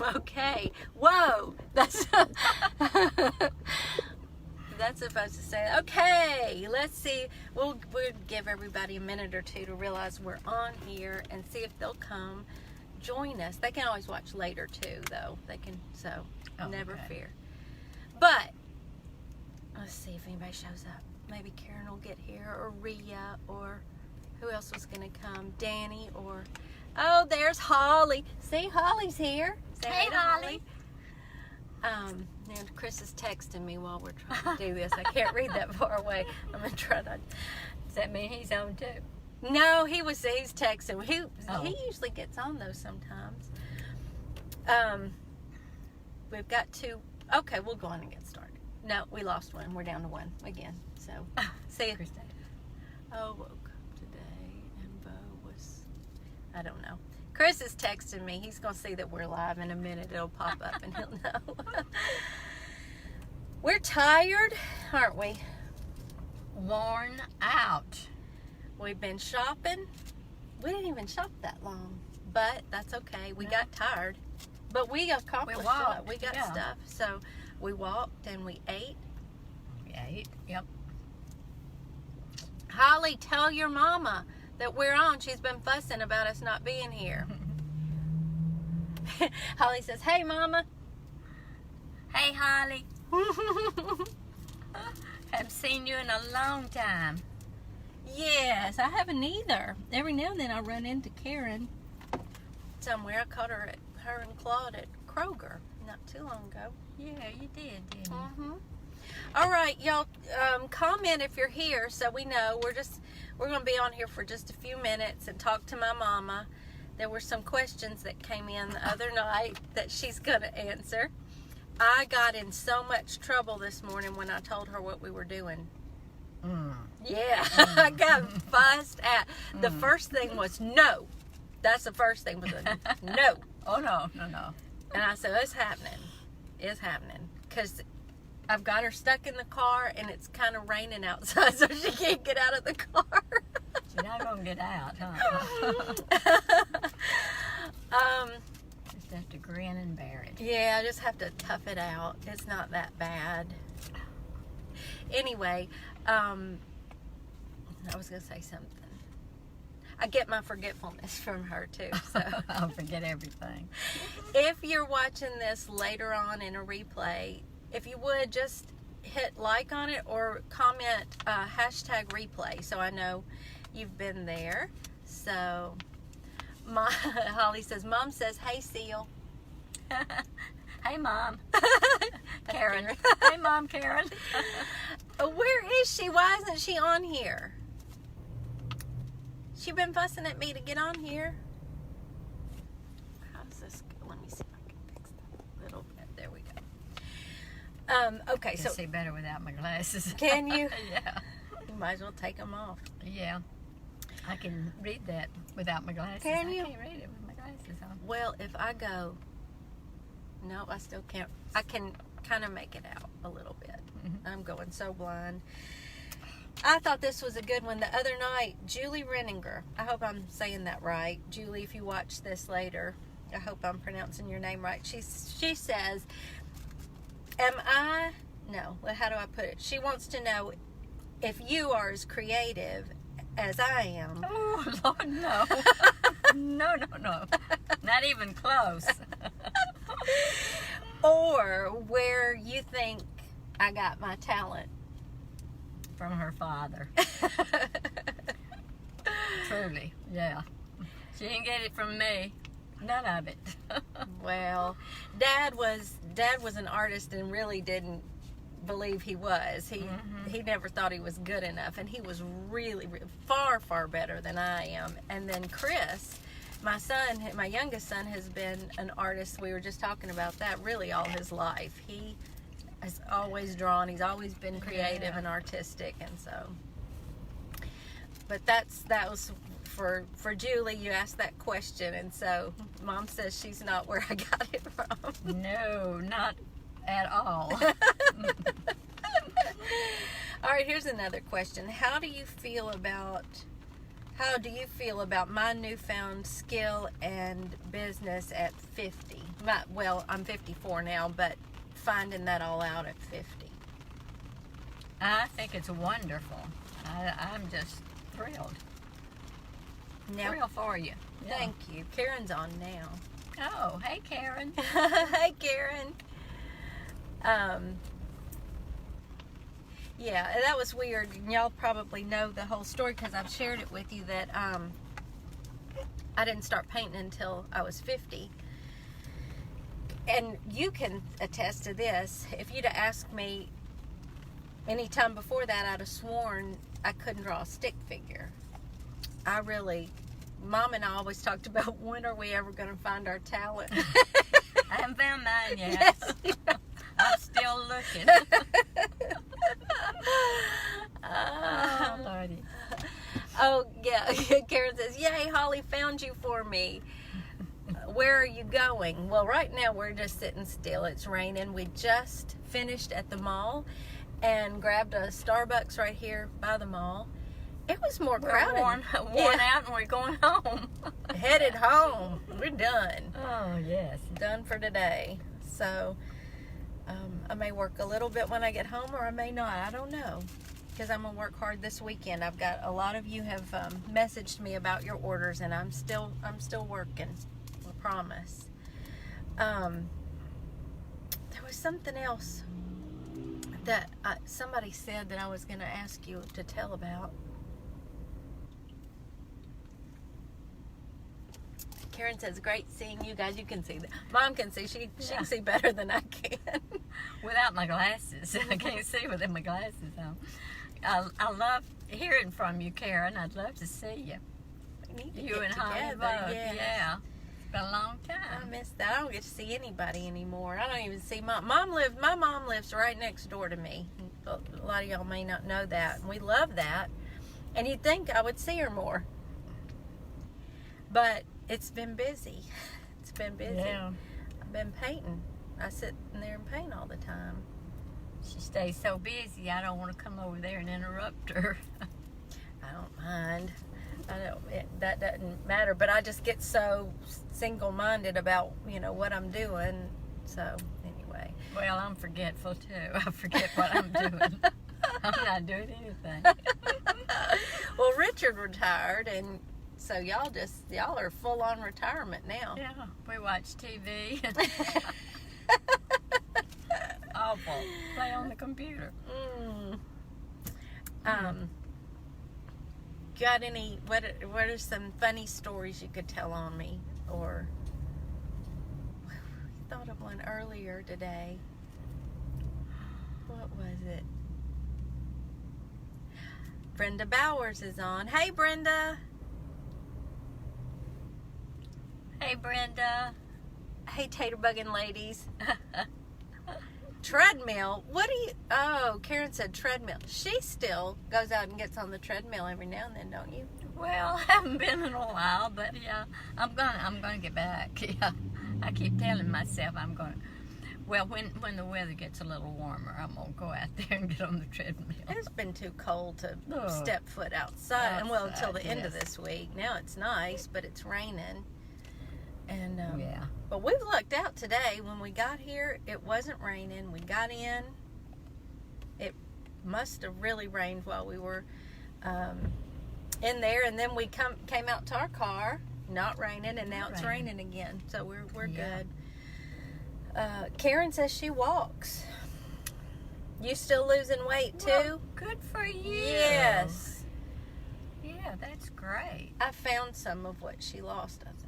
Okay. Whoa. That's that's supposed to say. Okay. Let's see. We'll give everybody a minute or two to realize we're on here and see if they'll come join us. They can always watch later too, though. They can. So never fear. But let's see if anybody shows up. Maybe Karen will get here, or Rhea, or who else was going to come? Danny, or oh, there's Holly. See, Holly's here. Say hey, Holly. And Chris is texting me while we're trying to do this. I can't read that far away. I'm gonna try to. Does that mean he's on too? No, he's texting. He usually gets on those sometimes. We've got two. Okay, we'll go on and get started. No, we lost one. We're down to one again. So see you. Oh, woke up today, and Bo was. I don't know. Chris is texting me. He's going to see that we're live in a minute. It'll pop up and he'll know. We're tired, aren't we? Worn out. We've been shopping. We didn't even shop that long, but that's okay. We got tired, but we accomplished a lot. We got stuff. So we walked and we ate. We ate, yep. Holly, tell your mama that we're on. She's been fussing about us not being here. Holly says, hey, Mama. Hey, Holly. Haven't seen you in a long time. Yes, I haven't either. Every now and then I run into Karen somewhere. I caught her and Claude at Kroger not too long ago. Yeah, you didn't you? Mm-hmm. All right, y'all, comment if you're here so we know. We're going to be on here for just a few minutes and talk to my mama. There were some questions that came in the other night that she's going to answer. I got in so much trouble this morning when I told her what we were doing. Yeah, I got fussed at. The first thing was no. That's the first thing was a no. Oh, no. And I said, it's happening. It's happening. Because I've got her stuck in the car, and it's kind of raining outside, so she can't get out of the car. She's not going to get out, huh? Just have to grin and bear it. Yeah, I just have to tough it out. It's not that bad. Anyway, I was going to say something. I get my forgetfulness from her, too. So I'll forget everything. If you're watching this later on in a replay, if you would just hit like on it or comment hashtag replay so I know you've been there. So Holly says, Mom says, hey, Seal. Hey, Mom. Karen. Hey, Mom, Karen. Where is she? Why isn't she on here? She been fussing at me to get on here. How's this go? Let me see if I can fix that a little bit. There we go. Okay, so see better without my glasses. Can you? Yeah. You might as well take them off. Yeah. I can read that without my glasses. Can you? I can't read it with my glasses on. Well, if I go, no, I still can't. I can kind of make it out a little bit. I'm going so blind. I thought this was a good one. The other night, Julie Renninger, I hope I'm saying that right. Julie, if you watch this later, I hope I'm pronouncing your name right. She says, how do I put it? She wants to know if you are as creative as I am. Oh, Lord, no. No. Not even close. Or where you think I got my talent. From her father. Truly, yeah. She didn't get it from me. None of it. Well, Dad was an artist and really didn't believe he was. He never thought he was good enough, and he was really far better than I am. And then Chris, my youngest son, has been an artist. We were just talking about that really all his life. He has always drawn. He's always been creative and artistic, and so. But that was for Julie. You asked that question, and so Mom says she's not where I got it from. No, not at all. All right, here's another question. How do you feel about How do you feel about my newfound skill and business at 50? Well, I'm 54 now, but finding that all out at 50. I think it's wonderful. I'm just thrilled. Now, Thrilled for you. Yeah. thank you. Karen's on now. Oh, hey, Karen. Hey, Karen. Yeah, that was weird. Y'all probably know the whole story because I've shared it with you that I didn't start painting until I was 50. And you can attest to this. If you'd have asked me any time before that, I'd have sworn I couldn't draw a stick figure. Mom and I always talked about when are we ever going to find our talent. I haven't found mine yet. Yes. I'm still looking. Oh, Lordy. Oh, yeah. Karen says, yay, Holly found you for me. Where are you going? Well, right now we're just sitting still. It's raining. We just finished at the mall and grabbed a Starbucks right here by the mall. It was more crowded. Worn out, and we're going home. Headed home. We're done. Oh, yes. Done for today. So I may work a little bit when I get home, or I may not. I don't know, because I'm gonna work hard this weekend. I've got a lot of you have messaged me about your orders, and I'm still working. I promise. There was something else that somebody said that I was gonna ask you to tell about. Karen says, great seeing you guys. You can see that. Mom can see. She can see better than I can. Without my glasses. I can't see without my glasses on. I love hearing from you, Karen. I'd love to see you. We need to You get and Holly together. both. Yes. Yeah. It's been a long I time. miss that. I don't get to see anybody anymore. I don't even see my mom lives right next door to me. A lot of y'all may not know that. And we love that. And you'd think I would see her more. But it's been busy. It's been busy. Yeah. I've been painting. I sit in there and paint all the time. She stays so busy, I don't want to come over there and interrupt her. I don't mind. That doesn't matter. But I just get so single-minded about, what I'm doing. So, anyway. Well, I'm forgetful, too. I forget what I'm doing. I'm not doing anything. Well, Richard retired, and so y'all are full on retirement now. Yeah, we watch TV. Awful. Play on the computer. Got any? What are some funny stories you could tell on me? Or we thought of one earlier today. What was it? Brenda Bowers is on. Hey, Brenda. Hey, Brenda. Hey, tater bugging ladies. Treadmill. Oh, Karen said treadmill. She still goes out and gets on the treadmill every now and then, don't you? Well, I haven't been in a while, but yeah, I'm gonna get back. Yeah, I keep telling myself I'm gonna. Well, when the weather gets a little warmer, I'm gonna go out there and get on the treadmill. It's been too cold to step foot outside. And until the end of this week. Now it's nice, but it's raining. And yeah. But we've lucked out today. When we got here, it wasn't raining. We got in. It must have really rained while we were in there, and then we came out to our car, not raining, and now it's raining again. So we're good. Karen says she walks. You still losing weight too? Well, good for you. Yes. Yeah, that's great. I found some of what she lost, I think.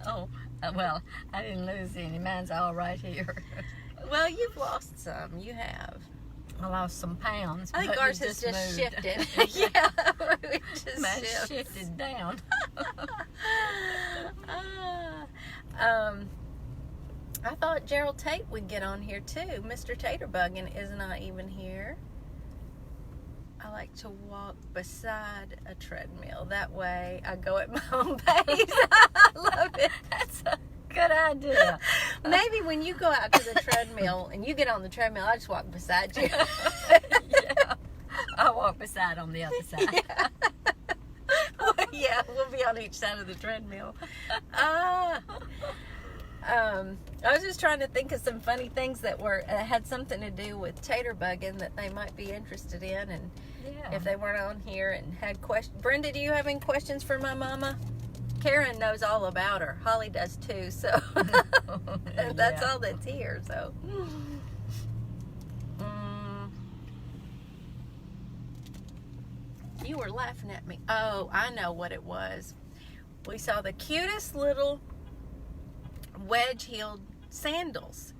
Oh, well, I didn't lose any. Mine's all right here. Well, you've lost some. You have. I lost some pounds. I think but ours it has just moved. shifted. Yeah, it just Mine shifts. shifted down. I thought Gerald Tate would get on here too. Mr. Taterbuggin is not even here. I like to walk beside a treadmill. That way I go at my own pace. I love it. That's a good idea. Maybe when you go out to the treadmill and you get on the treadmill, I just walk beside you. Yeah. I walk walk beside on the other side. Yeah. Well, yeah, we'll be on each side of the treadmill. I was just trying to think of some funny things that had something to do with tater bugging that they might be interested in, and if they weren't on here and had questions. Brenda, do you have any questions for my mama? Karen knows all about her. Holly does too, so that's all that's here. So. You were laughing at me. Oh, I know what it was. We saw the cutest little wedge-heeled sandals.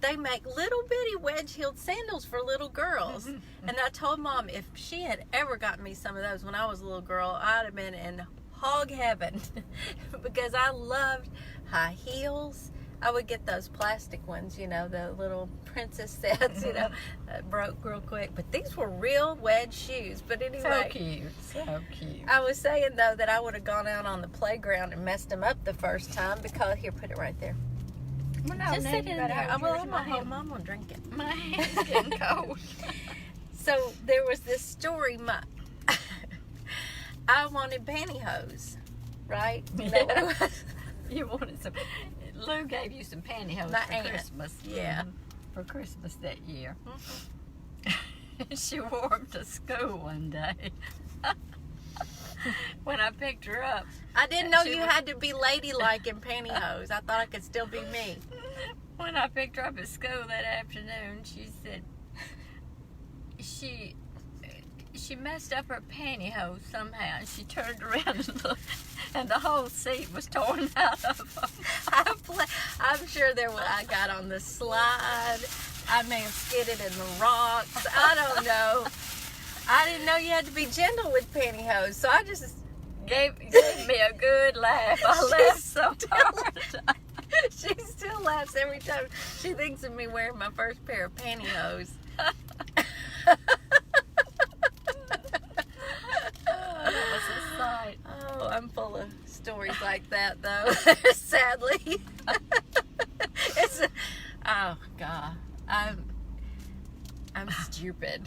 They make little bitty wedge-heeled sandals for little girls. And I told Mom if she had ever gotten me some of those when I was a little girl, I'd have been in hog heaven because I loved high heels. I would get those plastic ones, you know, the little princess sets, you know, that broke real quick. But these were real wedge shoes. But anyway. So cute. So cute. I was saying, though, that I would have gone out on the playground and messed them up the first time because, here, put it right there. Well, no, just sit in there. Well, I'm going to drink it. My hand's getting cold. So there was this story. I wanted pantyhose, right? You know what it was? You wanted some. Lou gave you some pantyhose for Christmas. Yeah. For Christmas that year. She wore them to school one day. When I picked her up. I didn't know you had to be ladylike in pantyhose. I thought I could still be me. When I picked her up at school that afternoon, she said she messed up her pantyhose somehow. She turned around and looked, and the whole seat was torn out of them. I'm sure I got on the slide. I may have skidded in the rocks. I don't know. I didn't know you had to be gentle with pantyhose, so I just gave me a good laugh. I laughed so hard. She still laughs every time she thinks of me wearing my first pair of pantyhose. Oh, I'm full of stories like that, though. Sadly, oh God, I'm stupid.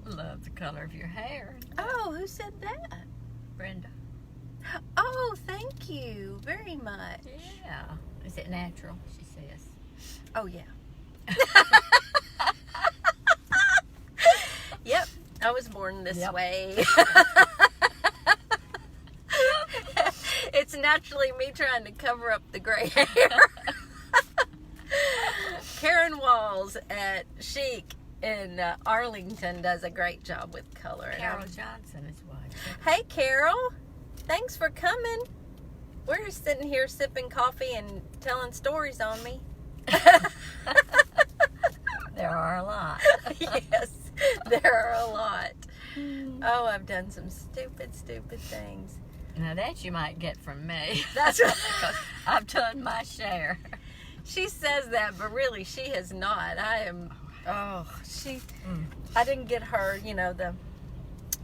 Love the color of your hair. Oh, who said that? Brenda. Oh, thank you very much. Yeah. Is it natural? She says. Oh yeah. Yep. I was born this way. It's naturally me trying to cover up the gray hair. Karen Walls at Chic in Arlington does a great job with color. Carol Johnson is wife. Hey, Carol. Thanks for coming. We're just sitting here sipping coffee and telling stories on me. There are a lot. Yes, there are a lot. Oh, I've done some stupid things. Now that you might get from me. That's right. Because I've done my share. She says that, but really she has not. I didn't get her, you know,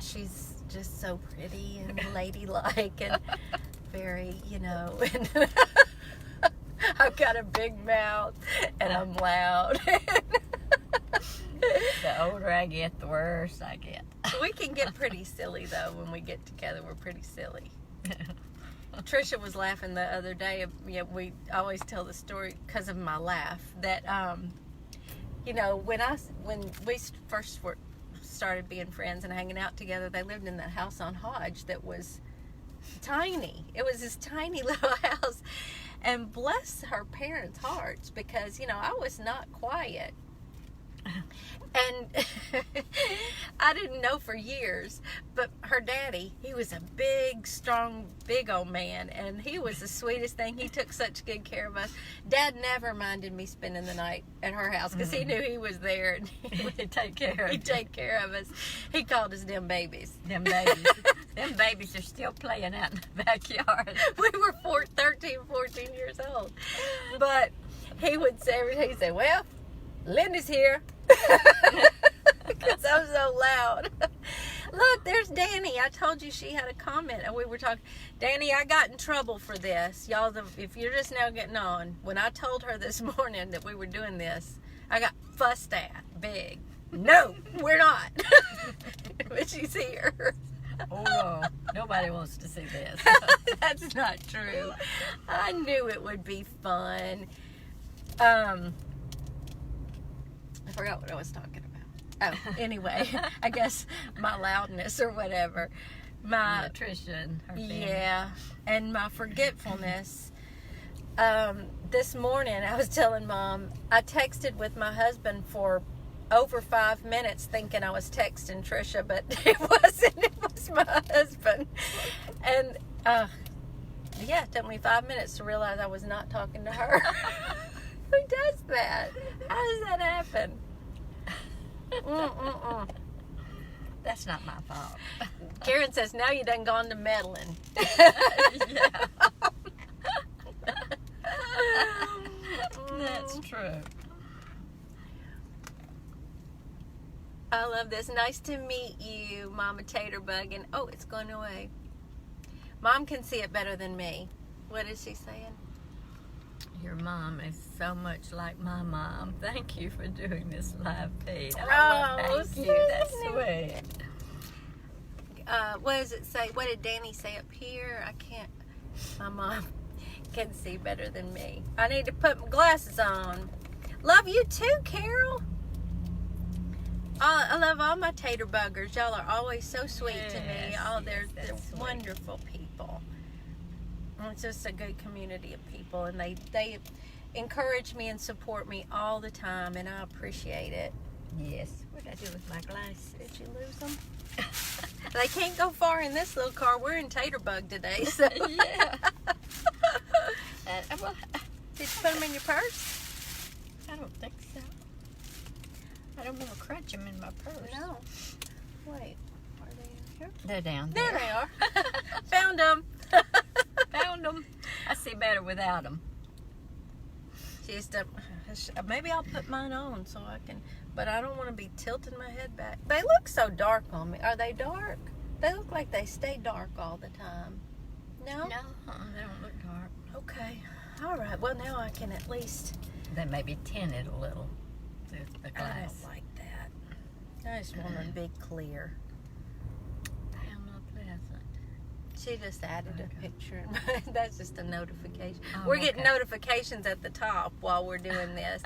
she's just so pretty and ladylike and very, you know, and I've got a big mouth and I'm loud. The older I get, the worse I get. We can get pretty silly, though, when we get together. We're pretty silly. Trisha was laughing the other day. We always tell the story because of my laugh. That, you know, when we first started being friends and hanging out together, they lived in that house on Hodge that was tiny. It was this tiny little house. And bless her parents' hearts, because, you know, I was not quiet. And I didn't know for years, but her daddy, he was a big, strong, big old man, and he was the sweetest thing. He took such good care of us. Dad never minded me spending the night at her house because he knew he was there and he'd take care of us. He called us them babies. Them babies are still playing out in the backyard. We were 13, 14 years old. But he would say every day, he'd say, well, Linda's here. Because I'm so loud. Look, there's Danny. I told you she had a comment, and we were talking. Danny, I got in trouble for this. Y'all, if you're just now getting on, when I told her this morning that we were doing this, I got fussed at big. No, we're not. But she's here. Oh no, nobody wants to see this. That's not true. I knew it would be fun. I forgot what I was talking about. Oh, anyway, I guess my loudness or whatever. My Tricia and her family. yeah, and my forgetfulness. This morning, I was telling Mom, I texted with my husband for over 5 minutes thinking I was texting Tricia, but it wasn't. It was my husband. And, yeah, it took me 5 minutes to realize I was not talking to her. Who does that? How does that happen? That's not my fault. Karen says, now you done gone to meddling. Yeah. That's true. I love this. Nice to meet you, Mama Taterbug. And oh, it's going away. Mom can see it better than me. What is she saying? Your mom is so much like my mom. Thank you for doing this live feed. Oh, thank you. That's Susan. sweet. What does it say? What did Danny say up here? I can't. My mom can see better than me. I need to put my glasses on. Love you too, Carol. I love all my tater buggers. Y'all are always so sweet to me. Yes, Oh, they're sweet. wonderful people. It's just a good community of people, and they encourage me and support me all the time, and I appreciate it. Yes. What did I do with my glasses? Did you lose them? They can't go far in this little car. We're in Taterbug today, so Yeah. Well, did you put them in your purse? I don't think so. I don't want to crunch them in my purse. No. Wait, are they in here? They're down There there. they are. Found them. Found them. I see better without them. Just maybe I'll put mine on so I can, but I don't want to be tilting my head back. They look so dark on me. Are they dark? They look like they stay dark all the time. No? No, they don't look dark. Okay. All right. Well, now I can at least. They may be tinted a little. The I glass. don't like that. I just want them to be clear. How unpleasant. She just added a Okay. picture. That's just a notification. Oh, We're getting okay. notifications at the top while we're doing this.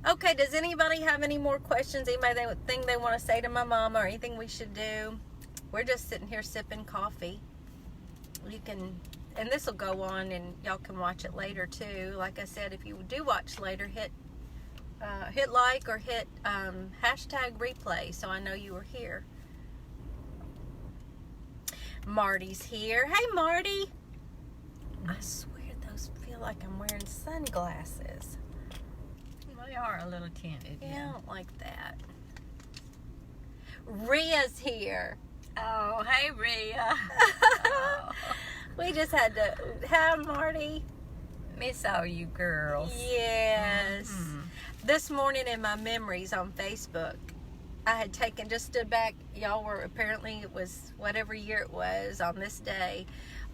Okay, does anybody have any more questions? Anything they want to say to my mama or anything we should do? We're just sitting here sipping coffee. You can, and this will go on and y'all can watch it later too. Like I said, if you do watch later, hit like or hit hashtag replay so I know you were here. Marty's here. Hey, Marty. I swear those feel like I'm wearing sunglasses. They are a little tinted. Yeah, I don't like that. Rhea's here. Oh, hey, Rhea. Oh, We just had to. Hi, Marty. miss all you girls. Yes. Mhm. This morning in my memories on Facebook, I had just stood back. Y'all were, apparently it was whatever year it was on this day.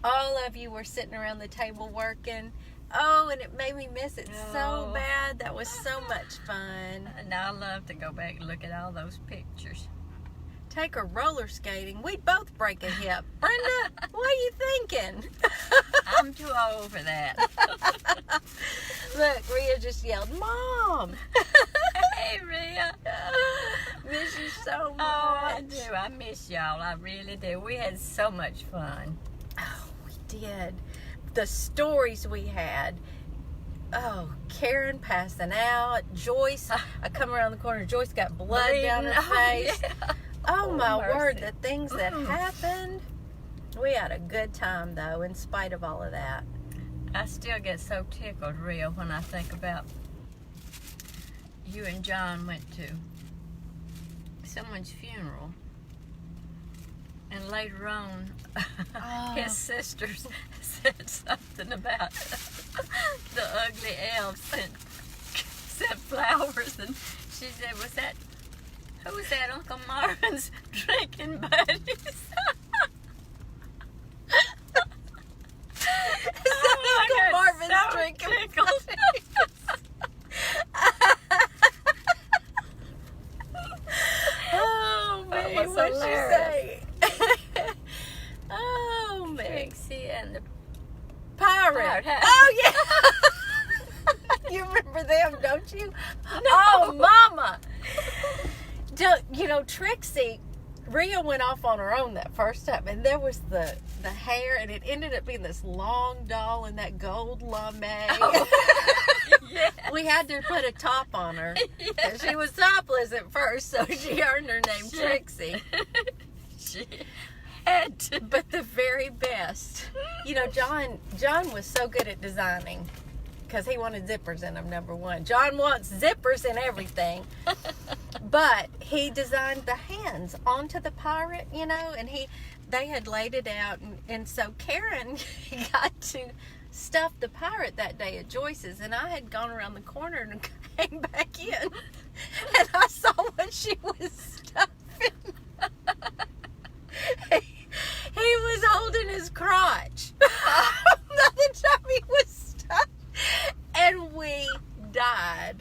All of you were sitting around the table working. Oh, and it made me miss it so Oh. bad. That was so much fun. And I love to go back and look at all those pictures. Take her roller skating. We'd both break a hip. Brenda, what are you thinking? I'm too old for that. Look, Rhea just yelled, Mom! Hey, Rhea. Miss you so much. Oh, I do. I miss y'all. I really do. We had so much fun. Oh, we did. The stories we had. Oh, Karen passing out. Joyce, I come around the corner. Joyce got blood down her face. Yeah. Oh, Oh, my mercy. word, the things that Mm. happened. We had a good time, though, in spite of all of that. I still get so tickled, Rhea, when I think about you and John went to someone's funeral. And later on, Oh. his sisters said something about the ugly elves sent flowers. And she said, who was that, Uncle Marvin's drinking buddies? Uncle I got Marvin's so drinking tickled. and the Pirate. Pirate. Oh, yeah. You remember them, don't you? Oh, Mama. You know, Trixie, Rhea went off on her own that first time, and there was the hair, and it ended up being this long doll in that gold lame. Oh, yes. We had to put a top on her. Yes. And she was topless at first, so she earned her name Trixie. She had to. But the very best. You know, John was so good at designing because he wanted zippers in them, number one. John wants zippers in everything. But he designed the hands onto the pirate, you know, and they had laid it out. And so Karen got to stuff the pirate that day at Joyce's, and I had gone around the corner and came back in, and I saw what she was stuffing. He was holding his crotch. The time he was stuffed, and we died.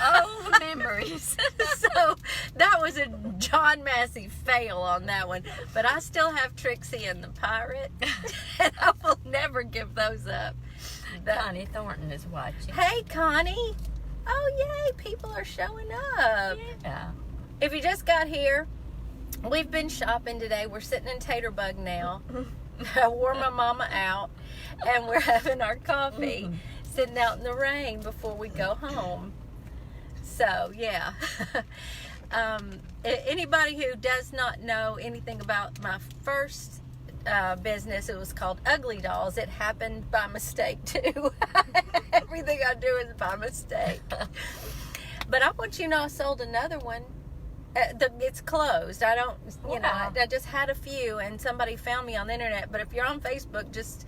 Oh, memories. So that was a John Massey fail on that one. But I still have Trixie and the pirate, and I will never give those up. Connie Thornton is watching. Hey, Connie. Oh, yay. People are showing up. Yeah. If you just got here, we've been shopping today. We're sitting in Taterbug now. I wore my mama out, and we're having our coffee. Sitting out in the rain before we go home. So, yeah. Anybody who does not know anything about my first business, it was called Ugly Dolls. It happened by mistake, too. Everything I do is by mistake. But I want you to know I sold another one. It's closed. I don't, you know, I just had a few, and somebody found me on the internet. But if you're on Facebook, just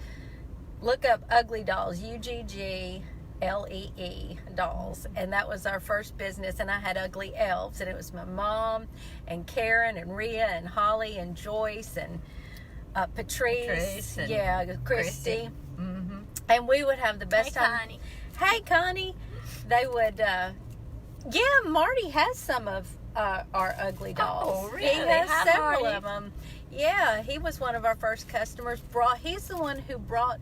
look up Ugly Dolls, UGGLEE Dolls, and that was our first business. And I had Ugly Elves, and it was my mom and Karen and Rhea and Holly and Joyce and Patrice and Christy. Mm-hmm. And we would have the best time. Connie. Hey, Connie. They would, Marty has some of our Ugly Dolls. Oh, really? He has Hi, several Marty. of them. Yeah, he was one of our first customers. He's the one who brought.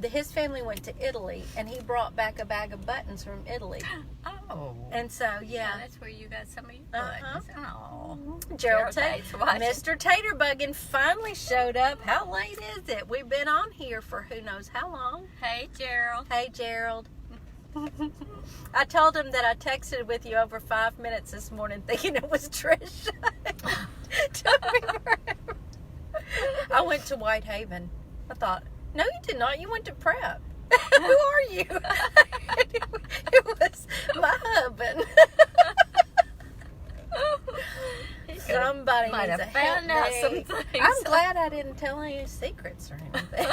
His family went to Italy, and he brought back a bag of buttons from Italy. Oh. And so, yeah. That's where you got some of your Uh-huh. buttons. Oh. Gerald Tate's watching. Mr. Taterbuggin finally showed up. How late is it? We've been on here for who knows how long. Hey, Gerald. Hey, Gerald. I told him that I texted with you over 5 minutes this morning thinking it was Trish. Took me forever. I went to Whitehaven. I thought, no, you did not. You went to prep. Who are you? It was my husband. Somebody might needs have to help found out me. some things. I'm glad I didn't tell any secrets or anything.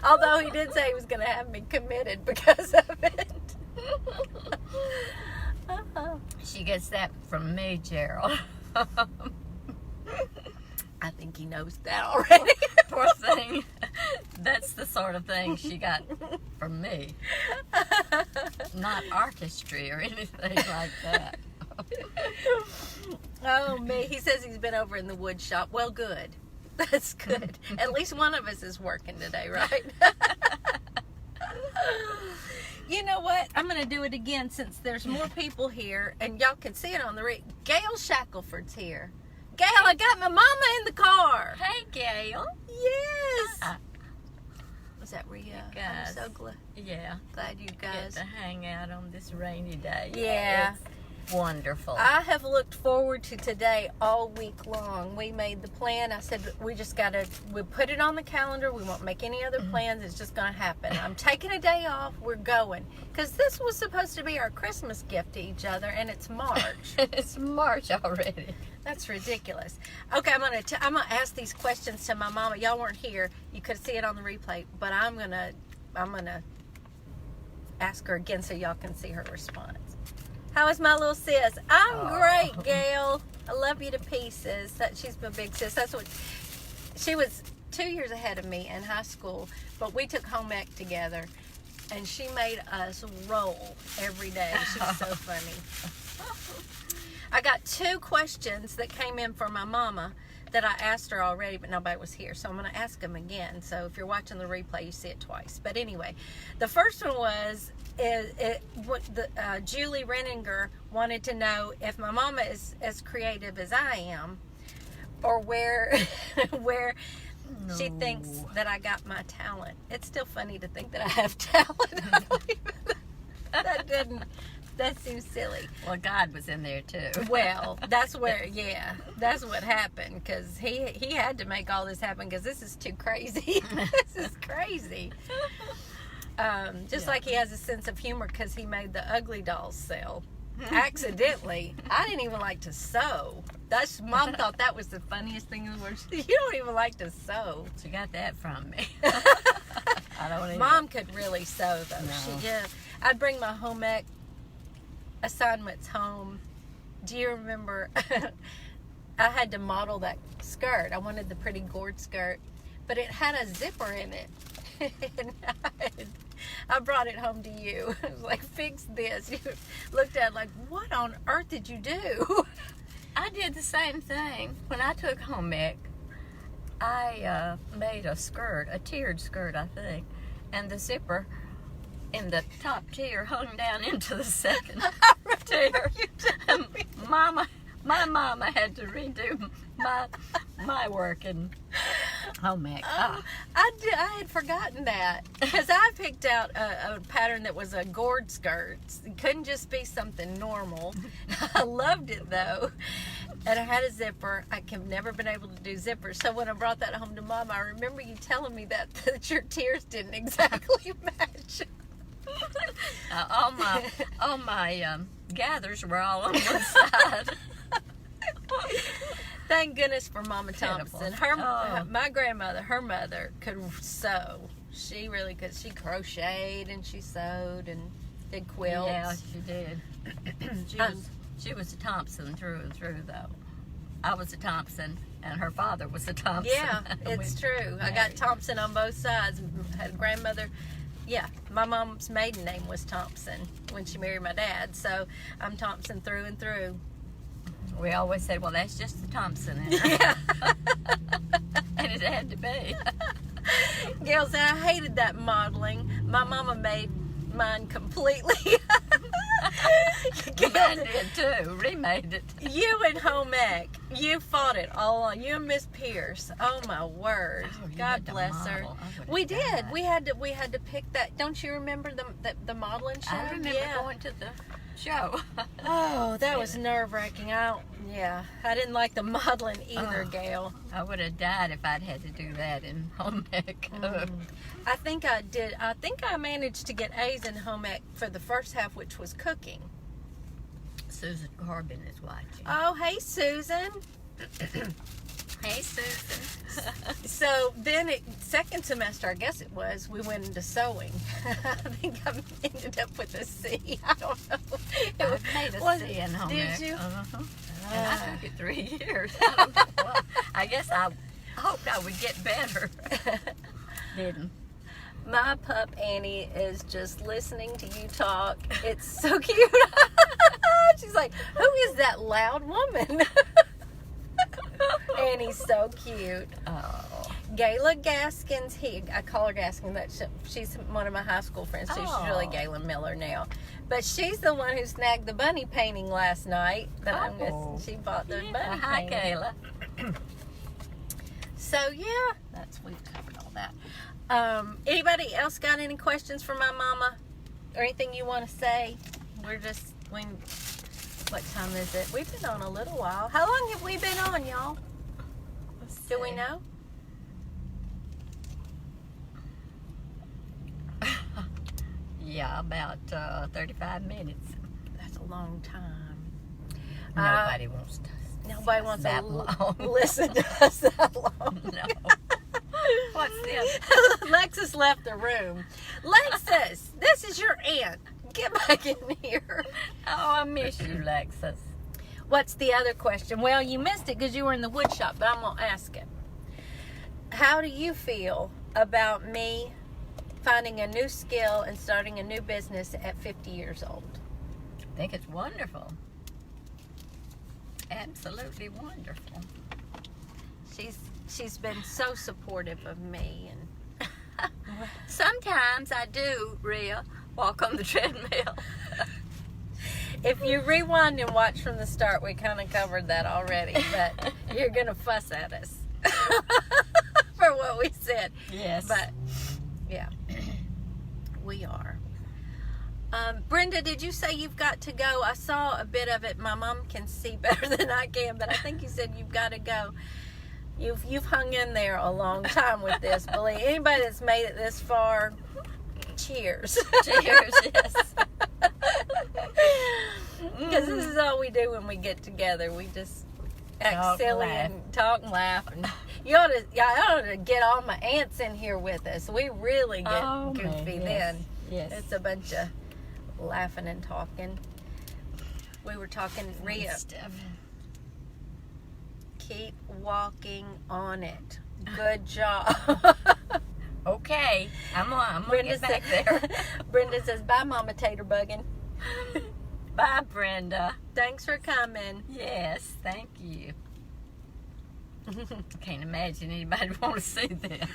Although he did say he was going to have me committed because of it. She gets that from me, Gerald. I think he knows that already. Poor thing. That's the sort of thing she got from me. Not artistry or anything like that. Oh, me. He says he's been over in the wood shop. Well, good. That's good. At least one of us is working today, right? You know what? I'm going to do it again since there's more people here, and y'all can see it on the Gail Shackelford's here. Gail, I got my mama in the car. Hey, Gail. Yes. Was that Rhea? Guys. I'm so glad you Get guys. to hang out on this rainy day. Yeah. It's wonderful. I have looked forward to today all week long. We made the plan. I said, we put it on the calendar. We won't make any other plans. It's just going to happen. I'm taking a day off. We're going. Because this was supposed to be our Christmas gift to each other, and it's March. It's March already. That's ridiculous. Okay, I'm gonna ask these questions to my mama. Y'all weren't here. You could see it on the replay, but I'm gonna ask her again so y'all can see her response. How is my little sis? I'm great, Gail. I love you to pieces. She's my big sis. That's what she was 2 years ahead of me in high school, but we took home ec together, and she made us roll every day. She's so funny. I got 2 questions that came in for my mama that I asked her already, but nobody was here. So I'm going to ask them again. So if you're watching the replay, you see it twice. But anyway, the first one was, Julie Renninger wanted to know if my mama is as creative as I am, or where she thinks that I got my talent. It's still funny to think that I have talent. That seems silly. Well, God was in there too. Well, that's where, that's what happened, because he had to make all this happen, because this is too crazy. This is crazy. Like he has a sense of humor, because he made the ugly dolls sell accidentally. I didn't even like to sew. Mom thought that was the funniest thing in the world. You don't even like to sew. She got that from me. I don't even. Mom could really sew, though. No. I'd bring my home ec assignments home. Do you remember? I had to model that skirt. I wanted the pretty gourd skirt, but it had a zipper in it. And I brought it home to you. I was like, fix this. You looked at it like, what on earth did you do? I did the same thing. When I took home ec, I made a skirt, a tiered skirt, I think, and the zipper in the top tier hung down into the second tier. And my mama had to redo my work in home ec. I had forgotten that, because I picked out a pattern that was a gourd skirt. It couldn't just be something normal. I loved it though, and I had a zipper. I have never been able to do zippers, so when I brought that home to Mom, I remember you telling me that your tiers didn't exactly match. All my gathers were all on one side. Thank goodness for Mama Thompson. My grandmother, her mother, could sew. She really could. She crocheted and she sewed and did quilts. Yeah, she did. She was a Thompson through and through, though. I was a Thompson, and her father was a Thompson. Yeah, it's true. I got Thompson on both sides. Had a grandmother. Yeah, my mom's maiden name was Thompson when she married my dad, so I'm Thompson through and through. We always said, well, that's just the Thompson. Yeah. And it had to be. Gail said, I hated that modeling. My mama made mine completely. Mine did too. Remade it. You and home ec, you fought it all on. You and Miss Pierce. Oh my word! Oh, God bless her. We did. Died. We had to pick that. Don't you remember the modeling show? I remember going to the show. Oh, that was nerve-wracking. I didn't like the modeling either, Gail. I would have died if I'd had to do that in home ec. I think I did. I think I managed to get A's in home ec for the first half, which was cooking. Susan Corbin is watching. Oh, hey, Susan. Hey, Susan. So then, second semester, I guess it was, we went into sewing. I think I ended up with a C. I don't know. I made a C in home ec. Did you? And I took it 3 years. Well, I guess I hoped I would get better. Didn't. My pup Annie is just listening to you talk. It's so cute. She's like, who is that loud woman? Annie's so cute. Oh. Gayla Gaskins, I call her Gaskins. She's one of my high school friends too. She's really Gayla Miller now. But she's the one who snagged the bunny painting last night. That she bought the bunny Hi, painting. Kayla. So yeah, we've covered all that. Anybody else got any questions for my mama? Or anything you want to say? What time is it? We've been on a little while. How long have we been on, y'all? Do we know? Yeah, about 35 minutes. That's a long time. Nobody wants to long. listen to us that long. No. What's this? Lexus left the room. Lexus, this is your aunt. Get back in here. Oh, I miss you, Lexus. What's the other question? Well, you missed it because you were in the wood shop, but I'm going to ask it. How do you feel about me finding a new skill and starting a new business at 50 years old? I think it's wonderful. Absolutely wonderful. She's been so supportive of me, and Sometimes I do, Rhea, walk on the treadmill. if you rewind and watch from the start, we kind of covered that already, but you're going to fuss at us for what we said. Yes. But, yeah, we are. Brenda, did you say you've got to go? I saw a bit of it. My mom can see better than I can, but I think you said you've got to go. You've hung in there a long time with this. Believe anybody that's made it this far, cheers. Cheers, yes. Because this is all we do when we get together. We just act Talk, silly laugh. and talk and laugh. And y'all ought to get all my aunts in here with us. We really get goofy then. Yes. It's a bunch of laughing and talking. We were talking, Rhea. Stuff. Keep walking on it. Good job. Okay, I'm gonna Brenda get back there. Brenda says, bye, Mama Tater Buggin'. Bye, Brenda. Thanks for coming. Yes, thank you. I can't imagine anybody would want to see this.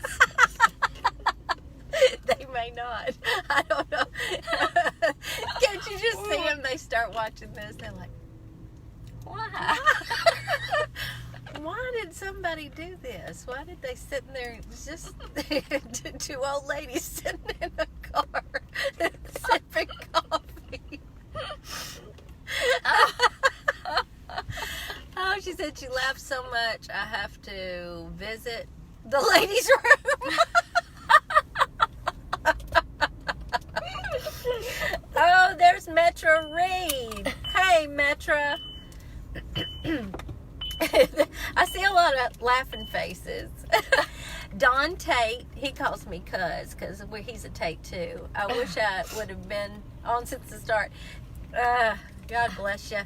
They may not. I don't know. Can't you just see them? They start watching this. They're like, Why? why did somebody do this? Why did they sit in there? It's just two old ladies sitting in a car sipping coffee. Oh, she said she laughed so much I have to visit the ladies' room. Oh, there's Metra Reed. Hey, Metra. I see a lot of laughing faces. Don Tate, he calls me Cuz because he's a Tate too. I wish I would have been on since the start. God bless you.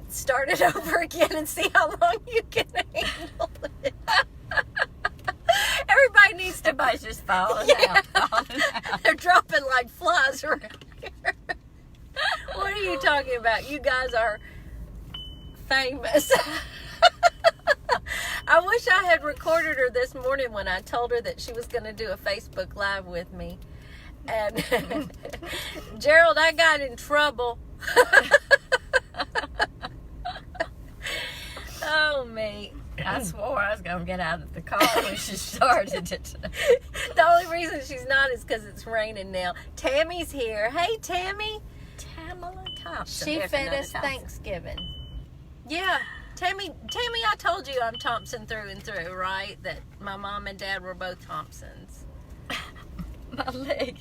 Start it over again and see how long you can handle it. Everybody needs to. Everybody's just falling out. They're dropping like flies around here. What are you talking about? You guys are famous. I wish I had recorded her this morning when I told her that she was going to do a Facebook Live with me. And Gerald, I got in trouble. Oh, me. I swore I was going to get out of the car when she started it. The only reason she's not is because it's raining now. Tammy's here. Hey, Tammy. Tamala Thompson. She There's fed another us Thompson. Thanksgiving. Yeah. Tammy, I told you I'm Thompson through and through, right? That my mom and dad were both Thompsons. My leg.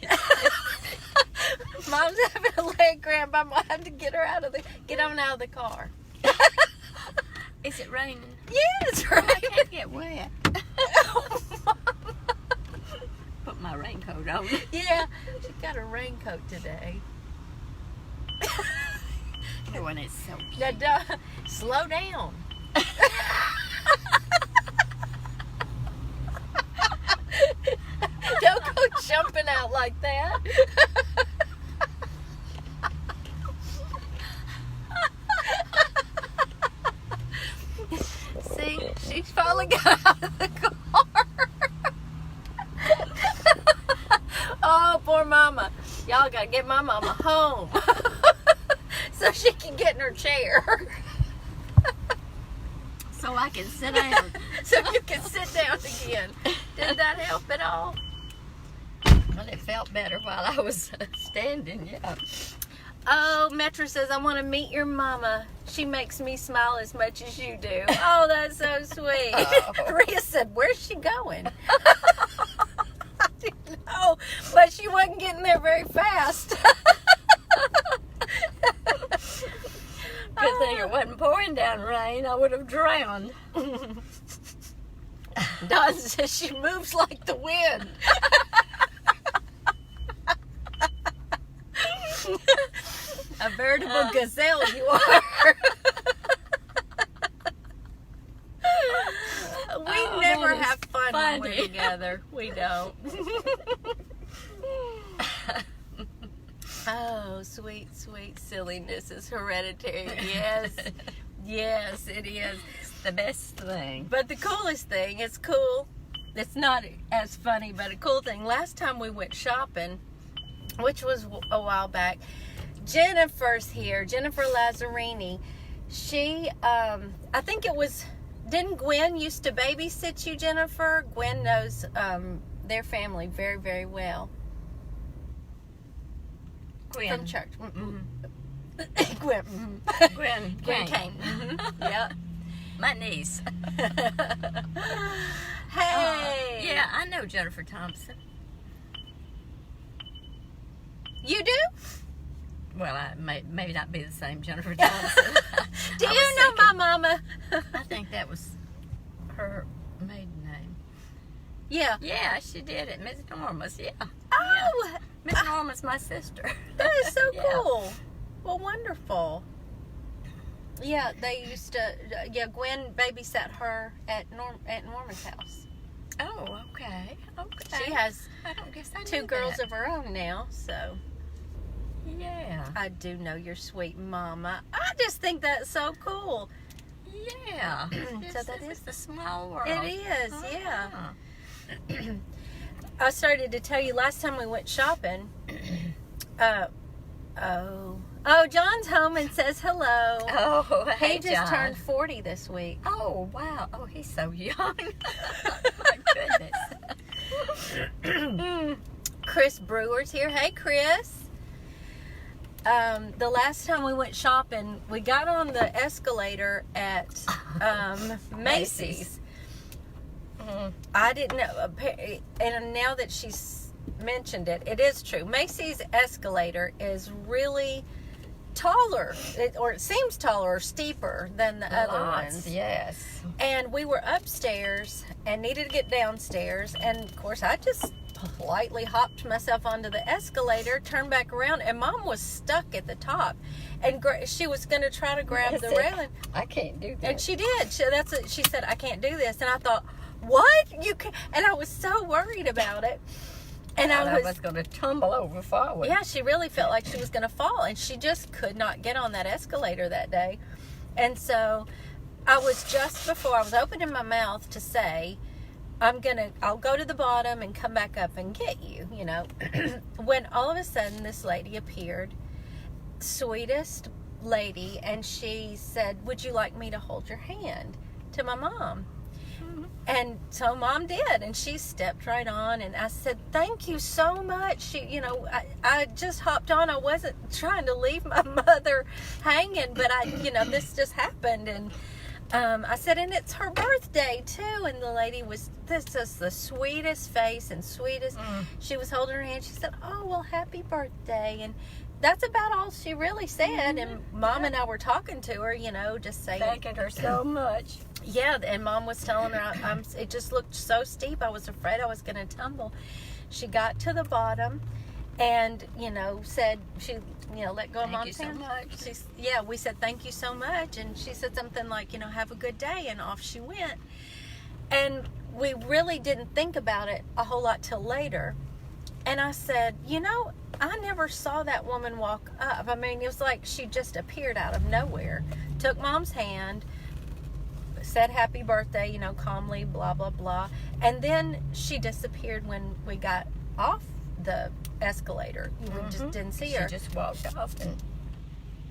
Mom's having a leg cramp. I'm gonna have to get on out of the car. Is it raining? Yeah, it's raining. I can't get wet. Put my raincoat on. Yeah, she got a raincoat today. When it's so Slow down. Don't go jumping out like that. See, she's finally got out of the car. Oh, poor mama. Y'all gotta get my mama home so she can get in her chair. so I can sit down. So you can sit down again. Did that help at all? Well, it felt better while I was standing, yeah. Oh, Metra says, I want to meet your mama. She makes me smile as much as you do. Oh, that's so sweet. Oh. Rhea said, where's she going? I didn't know, but she wasn't getting there very fast. Good thing it wasn't pouring down rain. I would have drowned. Don says she moves like the wind. A veritable gazelle you are. We never that is have fun when we're funny. together. We don't. Oh, sweet, sweet silliness is hereditary. Yes. Yes, it is. the best thing. But the coolest thing, it's cool. It's not as funny, but a cool thing. Last time we went shopping, which was a while back, Jennifer's here. Jennifer Lazzarini. She, I think it was, didn't Gwen used to babysit you, Jennifer? Gwen knows their family very, very well. Gwen. From church. Mm-hmm. Gwen. Gwen Kane. Yep. My niece. Hey. Yeah, I know Jennifer Thompson. You do? Well, I maybe not be the same Jennifer Thompson. Do you know my mama? I think that was her maiden name. Yeah. Yeah, she did it. Miss Norma's, yeah. Oh, Yeah. Miss Norma's my sister. that is so Yeah. cool. Well, wonderful. Yeah, they used to. Yeah, Gwen babysat her at Norma's house. Oh, okay. Okay. She has I don't guess I knew two girls that. of her own now, so Yeah. I do know your sweet mama. I just think that's so cool. Yeah. So that is the small world. It is, yeah. Uh-huh. I started to tell you last time we went shopping. John's home and says hello. Oh, hey, He just John. turned 40 this week. Oh, wow. Oh, he's so young. My goodness. Chris Brewer's here. Hey, Chris. The last time we went shopping, we got on the escalator at Macys. I didn't know. And now that she's mentioned it, it is true. Macys escalator is really taller, or it seems taller or steeper than the other ones. Yes. And we were upstairs and needed to get downstairs. And of course, I just politely hopped myself onto the escalator, turned back around, and Mom was stuck at the top. And she was going to try to grab the railing. I can't do that. And she did. She said, I can't do this. And I thought, what? You can? And I was so worried about it. And I was going to tumble over forward. yeah, she really felt like she was going to fall, and she just could not get on that escalator that day. And so I was just before I was opening my mouth to say, I'll go to the bottom and come back up and get you, when all of a sudden this lady appeared, sweetest lady, and she said, would you like me to hold your hand, to my mom? And so Mom did, and she stepped right on, and I said, thank you so much. I just hopped on. I wasn't trying to leave my mother hanging, but this just happened. And I said, and it's her birthday too. And the lady this is the sweetest face and sweetest. She was holding her hand. She said, oh, well, happy birthday. And that's about all she really said. And Mom and I were talking to her, just saying. Thanking her so much. Yeah, and Mom was telling her, it just looked so steep. I was afraid I was going to tumble. She got to the bottom and, said, she, let go of Mom's hand. Thank you so much. We said, thank you so much. And she said something like, have a good day. And off she went. And we really didn't think about it a whole lot till later. And I said, I never saw that woman walk up. I mean, it was like she just appeared out of nowhere. Took Mom's hand, said happy birthday, calmly, blah, blah, blah. And then she disappeared when we got off the escalator. We just didn't see her. She just walked off and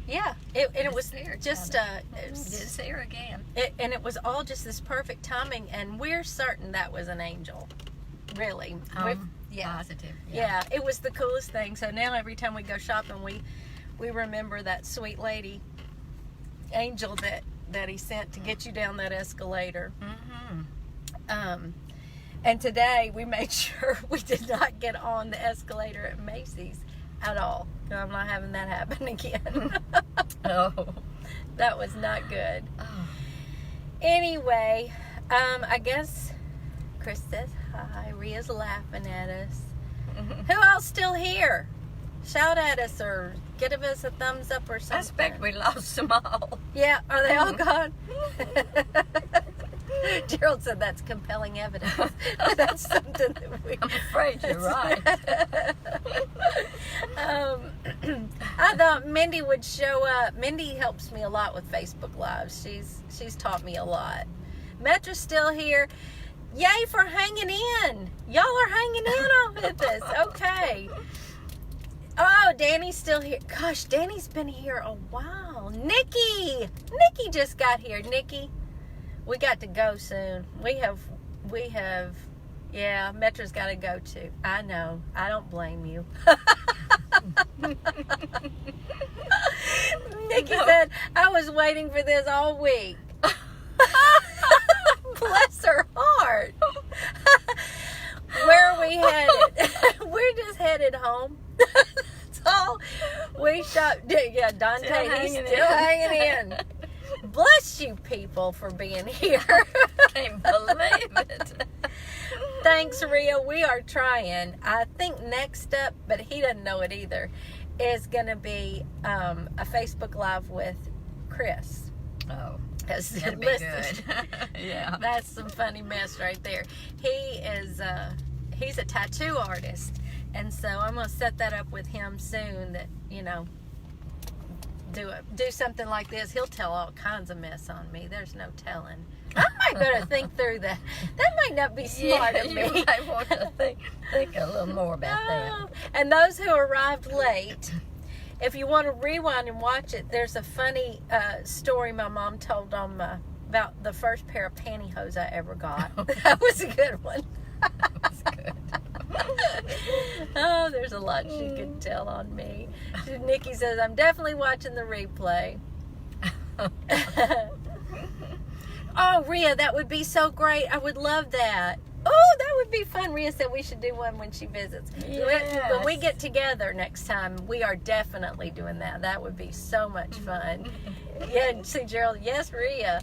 yeah, it was just didn't see her again. And it was all just this perfect timing, and we're certain that was an angel. Really. Positive. Yeah, it was the coolest thing. So now every time we go shopping, we remember that sweet lady, angel that he sent to get you down that escalator. And today we made sure we did not get on the escalator at Macys at all. I'm not having that happen again. Oh. That was not good. Oh. Anyway, I guess Chris says hi. Ria's laughing at us. Who else still here? Shout at us or give us a thumbs up or something. I expect we lost them all. Yeah, are they all gone? Gerald said that's compelling evidence. That's something that I'm afraid you're right. I thought Mindy would show up. Mindy helps me a lot with Facebook Lives. She's taught me a lot. Metra's still here. Yay for hanging in. Y'all are hanging in with us. Okay. Oh, Danny's still here. Gosh, Danny's been here a while. Nikki just got here. Nikki, we got to go soon. We have, yeah, Metra's got to go too. I know. I don't blame you. Nikki said, I was waiting for this all week. Bless her heart. Where are we headed? We're just headed home. That's all. We shop. Yeah, Dante, he's still hanging in. Bless you people for being here. Can't believe it. Thanks, Rhea. We are trying. I think next up, but he doesn't know it either, is going to be a Facebook Live with Chris. Oh, that'd be good. Yeah, that's some funny mess right there. He is he's a tattoo artist, and so I'm gonna set that up with him soon. That do something like this. He'll tell all kinds of mess on me. There's no telling. I might better think through that. That might not be smart of me. You might want to think a little more about that. And those who arrived late, if you want to rewind and watch it, there's a funny story my mom told on about the first pair of pantyhose I ever got. That was a good one. That was good. Oh, there's a lot she could tell on me. Nikki says, I'm definitely watching the replay. Oh, Rhea, that would be so great. I would love that. Oh, that would be fun. Rhea said we should do one when she visits. Yes. When we get together next time, we are definitely doing that. That would be so much fun. Yeah, see Gerald. Yes, Rhea.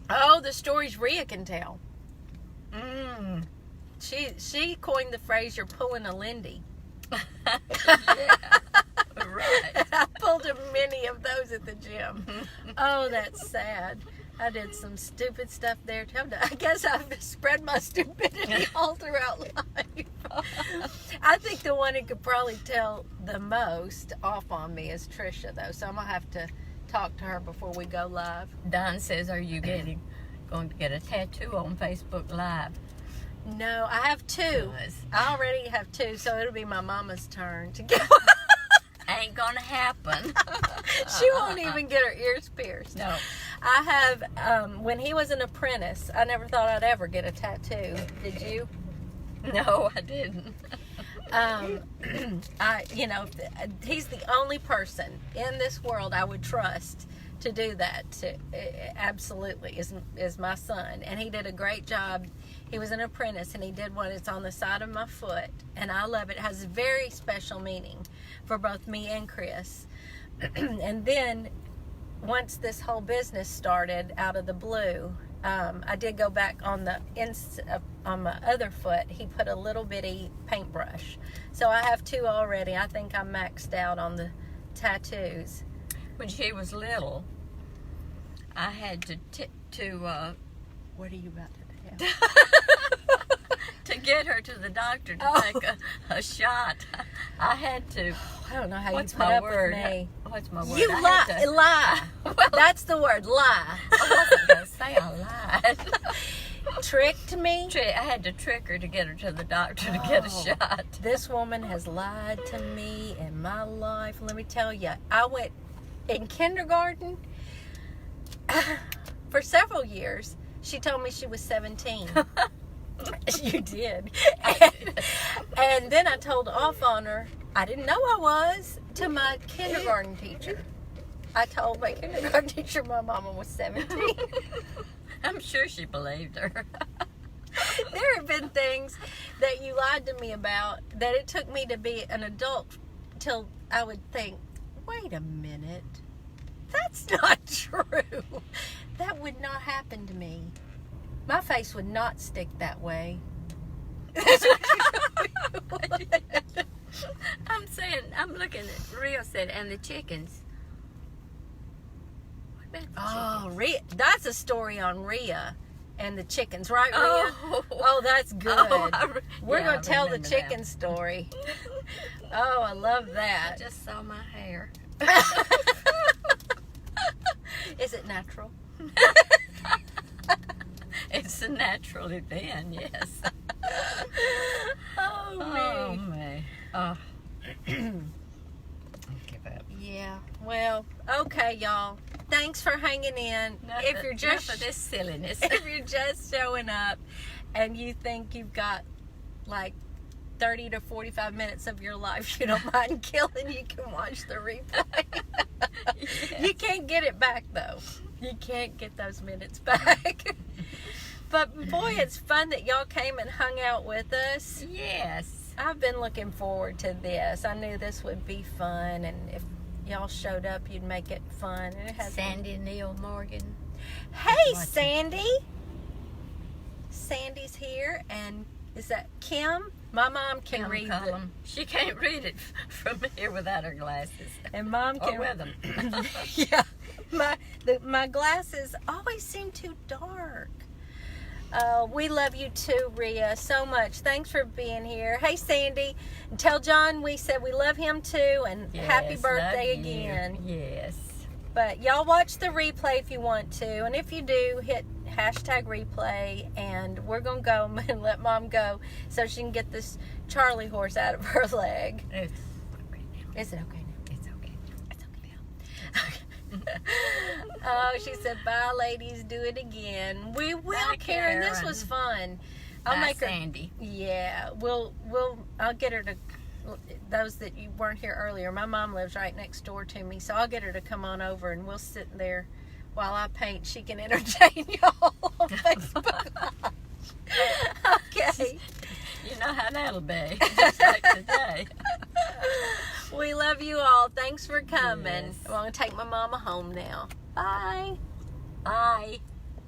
Oh, the stories Rhea can tell. She coined the phrase, you're pulling a Lindy. Yeah. Right. I pulled many of those at the gym. Oh, that's sad. I did some stupid stuff there too. I guess I've spread my stupidity all throughout life. I think the one who could probably tell the most off on me is Trisha, though. So I'm going to have to talk to her before we go live. Don says, are you going to get a tattoo on Facebook Live? No, I have two. I already have two, so it'll be my mama's turn to get one. Ain't gonna happen. She won't even get her ears pierced. No. I have, when he was an apprentice, I never thought I'd ever get a tattoo. Did you? No, I didn't. He's the only person in this world I would trust to do that. Absolutely, is my son. And he did a great job. He was an apprentice, and he did one. It's on the side of my foot, and I love it. It has a very special meaning for both me and Chris. And then, once this whole business started out of the blue, I did go back on my other foot. He put a little bitty paintbrush. So I have two already. I think I'm maxed out on the tattoos. When she was little, I had What are you about to do? to get her to the doctor to take a shot. I had to. I don't know how What's you put my up word? with me. What's my word? You lie. Well, That's the word, lie. I wasn't going to say I lied. Tricked me. I had to trick her to get her to the doctor to get a shot. This woman has lied to me in my life. Let me tell you, I went in kindergarten for several years. She told me she was 17. You did. And then I told off on her. I didn't know I was, to my kindergarten teacher. I told my kindergarten teacher my mama was 17. I'm sure she believed her. There have been things that you lied to me about that it took me to be an adult till I would think, wait a minute, that's not true. That would not happen to me. My face would not stick that way. I'm looking at Rio said, and the chickens. What about the chickens? Rhea, that's a story on Rhea and the chickens, right, Rhea? Oh, that's good. We're going to tell the chicken story. Oh, I love that. I just saw my hair. Is it natural? It's a natural event, yes. Oh, me. me. Oh. Give up. Yeah. Well, okay, y'all. Thanks for hanging in. If you're just for this silliness, if you're just showing up and you think you've got like 30 to 45 minutes of your life you don't mind killing, you can watch the replay. Yes. You can't get it back though. You can't get those minutes back. But boy, it's fun that y'all came and hung out with us. Yes. I've been looking forward to this. I knew this would be fun, and if y'all showed up, you'd make it fun. And it has Sandy Neil Morgan. Hey, Sandy. Sandy's here, and is that Kim? My mom can read them. She can't read it from here without her glasses. And Mom can with them. Yeah, my glasses always seem too dark. We love you too, Rhea, so much. Thanks for being here. Hey, Sandy, tell John we said we love him too, and happy birthday again. Yes. But y'all watch the replay if you want to, and if you do, hit #replay, and we're gonna go and let Mom go so she can get this Charlie horse out of her leg. It's okay now. Is it okay now? It's okay. It's okay now. Okay. Oh, she said, "Bye, ladies. Do it again." We will, Bye, Karen. This Karen. was fun. I'll Bye, make her. Sandy. Yeah, I'll get her to. Those that you weren't here earlier, my mom lives right next door to me, so I'll get her to come on over, and we'll sit there while I paint. She can entertain y'all on Facebook. Okay. You know how that'll be. Just like today. We love you all. Thanks for coming. Yes. I'm going to take my mama home now. Bye. Bye.